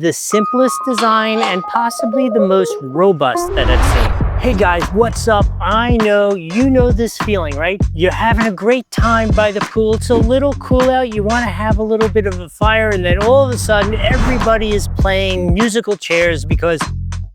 the simplest design and possibly the most robust that I've seen. Hey guys, what's up? I know you know this feeling, right? You're having a great time by the pool. It's a little cool out. You want to have a little bit of a fire, and then all of a sudden everybody is playing musical chairs because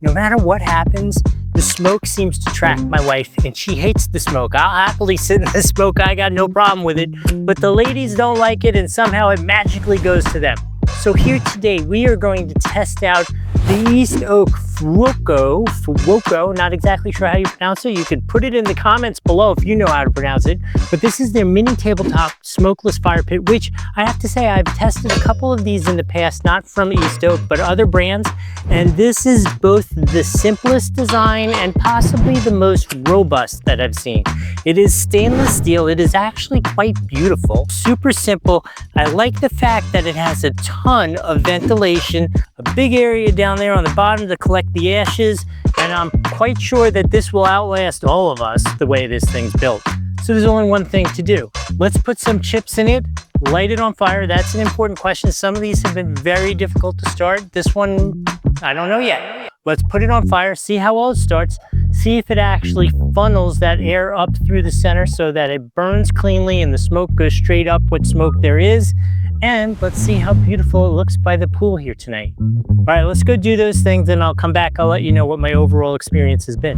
no matter what happens, the smoke seems to track my wife, and she hates the smoke. I'll happily sit in the smoke. I got no problem with it, but the ladies don't like it, and somehow it magically goes to them. So here today, we are going to test out the EAST OAK Fuoco, not exactly sure how you pronounce it. You could put it in the comments below if you know how to pronounce it. But this is their mini tabletop smokeless fire pit, which I have to say I've tested a couple of these in the past, not from EAST OAK, but other brands. And this is both the simplest design and possibly the most robust that I've seen. It is stainless steel. It is actually quite beautiful, super simple. I like the fact that it has a ton of ventilation, a big area down there on the bottom to collect the ashes, and I'm quite sure that this will outlast all of us the way this thing's built. So there's only one thing to do. Let's put some chips in it, light it on fire. That's an important question. Some of these have been very difficult to start. This one, I don't know yet. Let's put it on fire, see how well it starts, see if it actually funnels that air up through the center so that it burns cleanly and the smoke goes straight up what smoke there is. And let's see how beautiful it looks by the pool here tonight. All right, let's go do those things, and I'll come back. I'll let you know what my overall experience has been.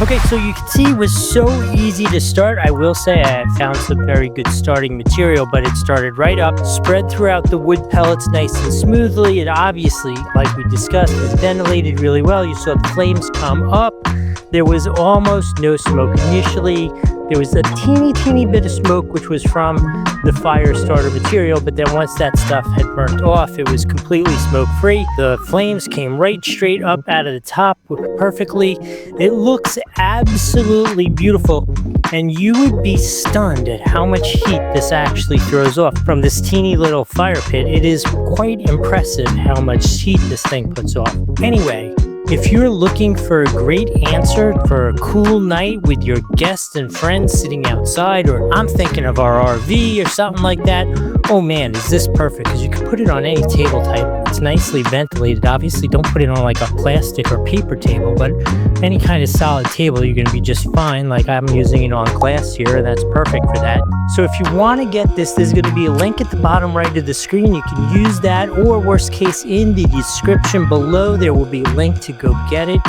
Okay, so you can see it was so easy to start. I will say I found some very good starting material, but it started right up, spread throughout the wood pellets nice and smoothly. It obviously, like we discussed, is ventilated really well. You saw the flames come up. There was almost no smoke initially. There was a teeny bit of smoke, which was from the fire starter material, but then once that stuff had burnt off, it was completely smoke-free. The flames came right straight up out of the top perfectly. It looks absolutely beautiful, and you would be stunned at how much heat this actually throws off from this teeny little fire pit. It is quite impressive how much heat this thing puts off. Anyway, if you're looking for a great answer for a cool night with your guests and friends sitting outside, or I'm thinking of our RV or something like that, oh man, is this perfect, because you can put it on any table type. It's nicely ventilated. Obviously, don't put it on like a plastic or paper table, but any kind of solid table, you're going to be just fine. Like I'm using it on glass here. That's perfect for that. So if you want to get this, there's going to be a link at the bottom right of the screen. You can use that, or worst case, in the description below, there will be a link to go get it.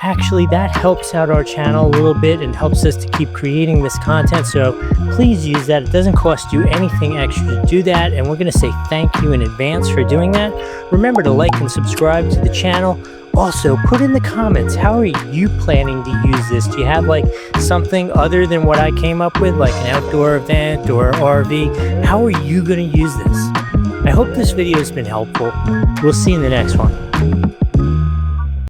Actually, that helps out our channel a little bit and helps us to keep creating this content, so please use that. It doesn't cost you anything extra to do that, and we're going to say thank you in advance for doing that. Remember to like and subscribe to the channel. Also, put in the comments, how are you planning to use this? Do you have like something other than what I came up with, like an outdoor event or RV? How are you going to use this? I hope this video has been helpful. We'll see you in the next one.